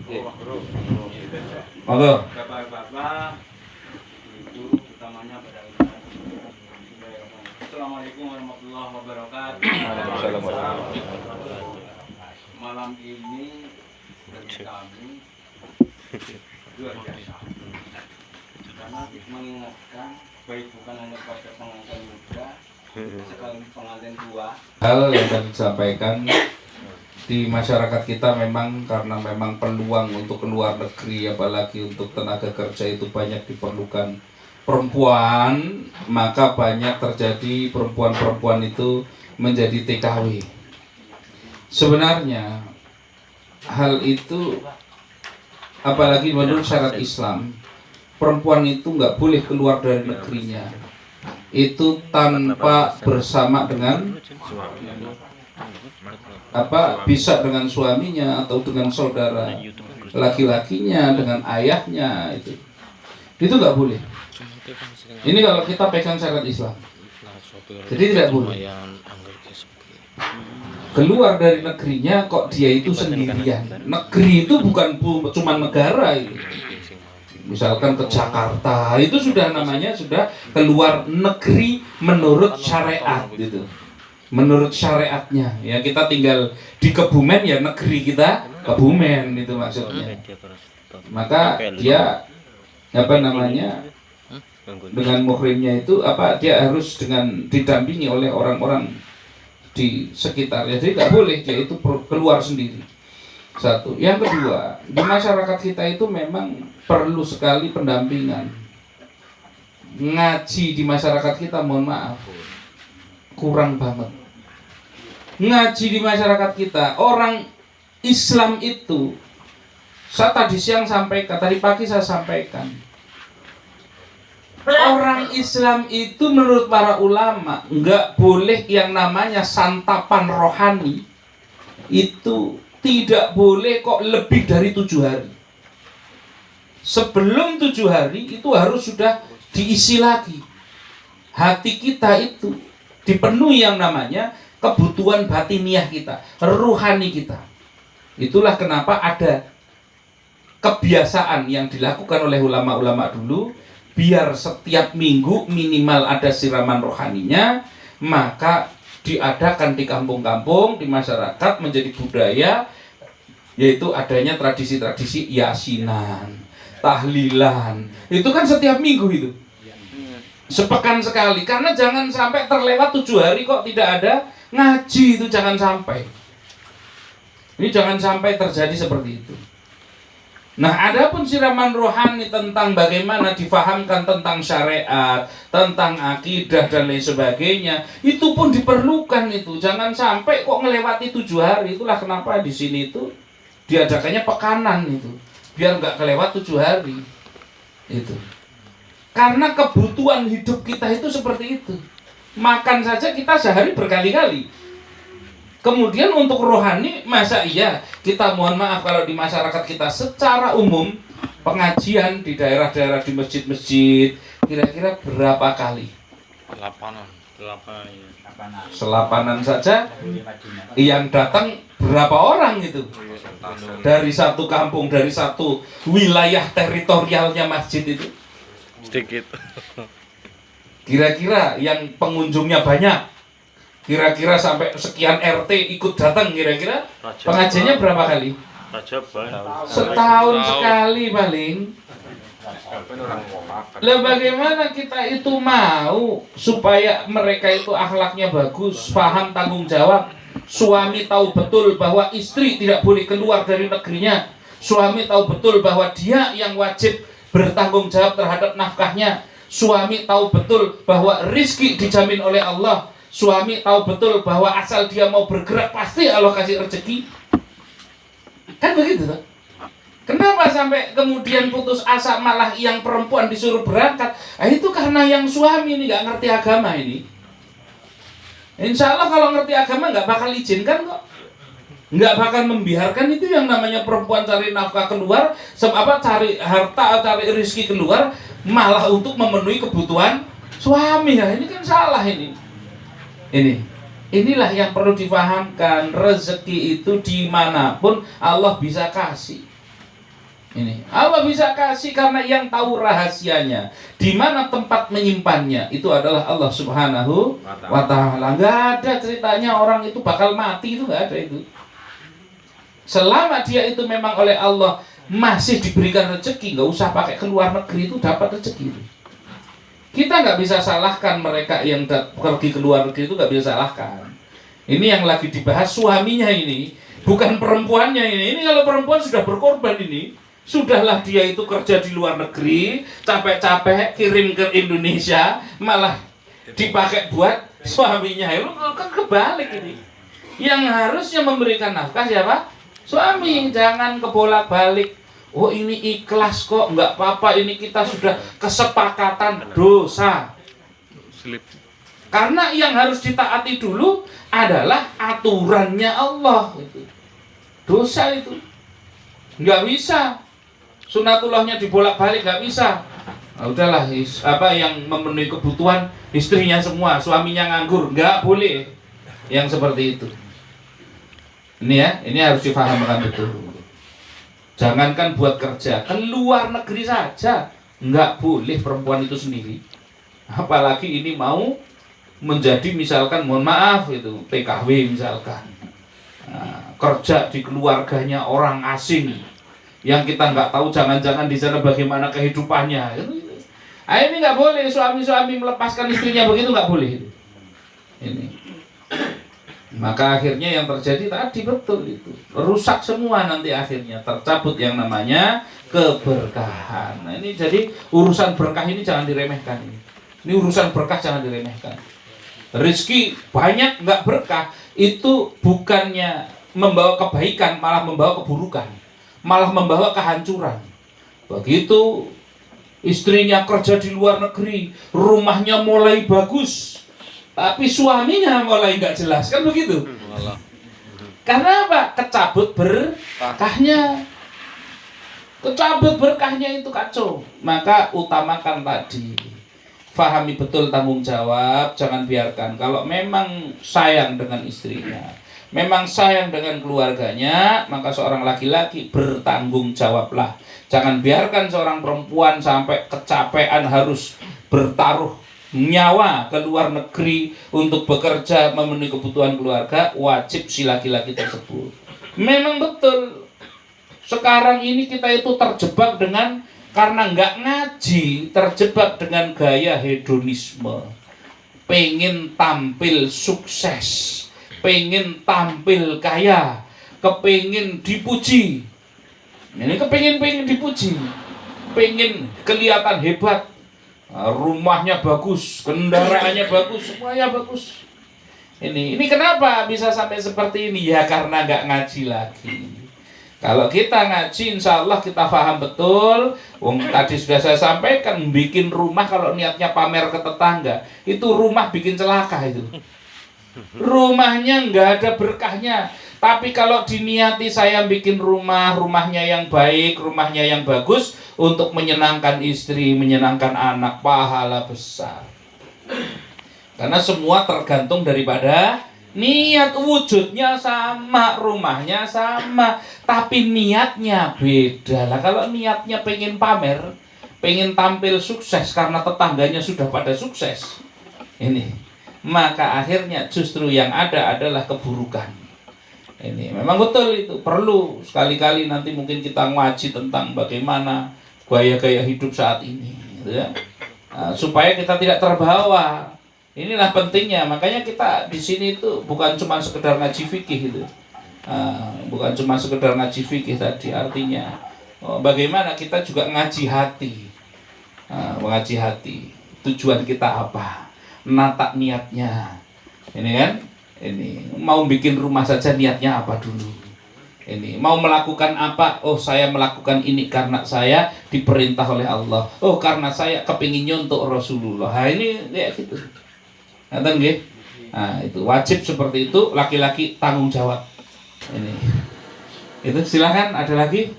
Monggo. Bapak-bapak, Ibu, utamanya pada Assalamualaikum warahmatullahi wabarakatuh. Malam ini bagi kami luar biasa, karena mengingatkan baik bukan hanya pada pengantin muda, sekaligus pengantin tua. Hal yang tadi disampaikan di masyarakat kita memang karena memang peluang untuk keluar negeri apalagi untuk tenaga kerja itu banyak diperlukan perempuan, maka banyak terjadi perempuan-perempuan itu menjadi TKW. Sebenarnya hal itu apalagi menurut syarat Islam, perempuan itu nggak boleh keluar dari negerinya itu tanpa bersama dengan bisa dengan suaminya atau dengan saudara laki-lakinya, dengan ayahnya, itu nggak boleh. Ini kalau kita pegang syarat Islam, jadi tidak boleh keluar dari negerinya kok dia itu sendirian. Negeri itu bukan cuma negara itu. Misalkan ke Jakarta, itu sudah namanya sudah keluar negeri menurut syariat gitu. Menurut syariatnya, ya kita tinggal di Kebumen ya negeri kita Kebumen itu maksudnya. Maka dia dengan muhrimnya itu dia harus dengan didampingi oleh orang-orang di sekitarnya. Jadi nggak boleh dia itu keluar sendiri. Satu. Yang kedua, di masyarakat kita itu memang perlu sekali pendampingan. Ngaji di masyarakat kita, mohon maaf, kurang banget. Ngaji di masyarakat kita, orang Islam itu, saya tadi siang sampaikan, tadi pagi saya sampaikan, orang Islam itu menurut para ulama nggak boleh yang namanya santapan rohani itu tidak boleh kok lebih dari 7 hari. Sebelum 7 hari itu harus sudah diisi lagi. Hati kita itu dipenuhi yang namanya kebutuhan batiniah kita, ruhani kita. Itulah kenapa ada kebiasaan yang dilakukan oleh ulama-ulama dulu, biar setiap minggu minimal ada siraman rohaninya, maka diadakan di kampung-kampung, di masyarakat menjadi budaya, yaitu adanya tradisi-tradisi yasinan, tahlilan. Itu kan setiap minggu itu. Sepekan sekali, karena jangan sampai terlewat 7 hari kok tidak ada ngaji, itu jangan sampai. Ini jangan sampai terjadi seperti itu. Nah, adapun siraman rohani tentang bagaimana difahamkan tentang syariat, tentang akidah dan lain sebagainya, itu pun diperlukan itu. Jangan sampai kok melewati 7 hari. Itulah kenapa di sini itu diadakannya pekanan itu, biar nggak kelewat 7 hari. Itu. Karena kebutuhan hidup kita itu seperti itu. Makan saja kita sehari berkali-kali. Kemudian untuk rohani, masa iya kita mohon maaf kalau di masyarakat kita secara umum pengajian di daerah-daerah di masjid-masjid kira-kira berapa kali? Selapanan saja yang datang berapa orang itu? Dari satu kampung, dari satu wilayah teritorialnya masjid itu sedikit. Kira-kira yang pengunjungnya banyak, kira-kira sampai sekian RT ikut datang, kira-kira pengajiannya berapa kali? Setahun sekali paling. Lah bagaimana kita itu mau supaya mereka itu akhlaknya bagus, paham tanggung jawab. Suami tahu betul bahwa istri tidak boleh keluar dari negerinya. Suami tahu betul bahwa dia yang wajib bertanggung jawab terhadap nafkahnya. Suami tahu betul bahwa rizki dijamin oleh Allah. Suami tahu betul bahwa asal dia mau bergerak pasti Allah kasih rezeki. Kan begitu tuh. Kenapa sampai kemudian putus asa malah yang perempuan disuruh berangkat? Itu karena yang suami ini nggak ngerti agama ini. Insya Allah kalau ngerti agama nggak bakal izinkan kok. Nggak bakal membiarkan itu yang namanya perempuan cari nafkah keluar, cari harta, cari rezeki keluar, malah untuk memenuhi kebutuhan suami. Ya ini kan salah ini. Inilah yang perlu dipahamkan, rezeki itu dimanapun Allah bisa kasih. Ini Allah bisa kasih karena yang tahu rahasianya, di mana tempat menyimpannya itu adalah Allah Subhanahu wa Ta'ala. Nggak ada ceritanya orang itu bakal mati, itu nggak ada itu. Selama dia itu memang oleh Allah masih diberikan rezeki, nggak usah pakai ke luar negeri itu dapat rezeki. Kita nggak bisa salahkan mereka yang pergi ke luar negeri, itu nggak bisa salahkan. Ini yang lagi dibahas suaminya ini, bukan perempuannya ini. Ini kalau perempuan sudah berkorban ini. Sudahlah dia itu kerja di luar negeri, capek-capek kirim ke Indonesia, malah dipakai buat suaminya. Itu kan kebalik ini. Yang harusnya memberikan nafkah siapa? Suami. Jangan kebolak-balik. Oh ini ikhlas kok, nggak apa-apa, ini kita sudah kesepakatan. Dosa. Karena yang harus ditaati dulu adalah aturannya Allah. Dosa itu. Nggak bisa. Sunatullahnya dibolak-balik nggak bisa. Nah, udahlah, yang memenuhi kebutuhan istrinya semua, suaminya nganggur, nggak boleh yang seperti itu. Ini ya, ini harus difahamkan betul. Jangankan buat kerja, ke luar negeri saja nggak boleh perempuan itu sendiri. Apalagi ini mau menjadi misalkan, mohon maaf itu PKW misalkan, kerja di keluarganya orang asing yang kita nggak tahu jangan-jangan di sana bagaimana kehidupannya. Ini nggak boleh, suami-suami melepaskan istrinya begitu, nggak boleh. Ini. Maka akhirnya yang terjadi tadi betul itu, rusak semua nanti akhirnya, tercabut yang namanya keberkahan. Nah ini jadi urusan berkah ini jangan diremehkan. Ini urusan berkah jangan diremehkan. Rezeki banyak nggak berkah itu bukannya membawa kebaikan, malah membawa keburukan, malah membawa kehancuran. Begitu istrinya kerja di luar negeri, rumahnya mulai bagus, tapi suaminya mulai nggak jelas, kan begitu? Karena apa? Kecabut berkahnya. Kecabut berkahnya itu kacau. Maka utamakan tadi, fahami betul tanggung jawab, jangan biarkan. Kalau memang sayang dengan istrinya, memang sayang dengan keluarganya, maka seorang laki-laki bertanggung jawablah. Jangan biarkan seorang perempuan sampai kecapean harus bertaruh nyawa ke luar negeri untuk bekerja memenuhi kebutuhan keluarga. Wajib si laki-laki tersebut. Memang betul sekarang ini kita itu terjebak dengan, karena nggak ngaji, terjebak dengan gaya hedonisme. Pengen tampil sukses, pengen tampil kaya, kepengin dipuji. Ini kepengin dipuji, pengen kelihatan hebat, rumahnya bagus, kendaraannya bagus, semuanya bagus. Ini kenapa bisa sampai seperti ini? Ya karena nggak ngaji lagi. Kalau kita ngaji, insya Allah kita paham betul. Tadi sudah saya sampaikan, bikin rumah kalau niatnya pamer ke tetangga, itu rumah bikin celaka itu. Rumahnya nggak ada berkahnya. Tapi kalau diniati saya bikin rumahnya yang baik, rumahnya yang bagus, untuk menyenangkan istri, menyenangkan anak, pahala besar. Karena semua tergantung daripada niat. Wujudnya sama, rumahnya sama, tapi niatnya beda. Lah kalau niatnya pengen pamer, pengen tampil sukses karena tetangganya sudah pada sukses, ini, maka akhirnya justru yang ada adalah keburukan. Ini memang betul, itu perlu sekali-kali nanti mungkin kita ngaji tentang bagaimana gaya-gaya hidup saat ini, gitu ya. Supaya kita tidak terbawa. Inilah pentingnya. Makanya kita di sini itu bukan cuma sekedar ngaji fikih itu, bukan cuma sekedar ngaji fikih tadi. Artinya bagaimana kita juga ngaji hati, mengaji hati. Tujuan kita apa? Nata niatnya. Ini kan? Ini mau bikin rumah saja niatnya apa dulu? Ini mau melakukan apa? Oh saya melakukan ini karena saya diperintah oleh Allah. Oh karena saya kepingin nyontok Rasulullah. Nah, ini ya gitu. Ngerti nggih? Nah, itu wajib seperti itu, laki-laki tanggung jawab. Ini. Itu silakan ada lagi.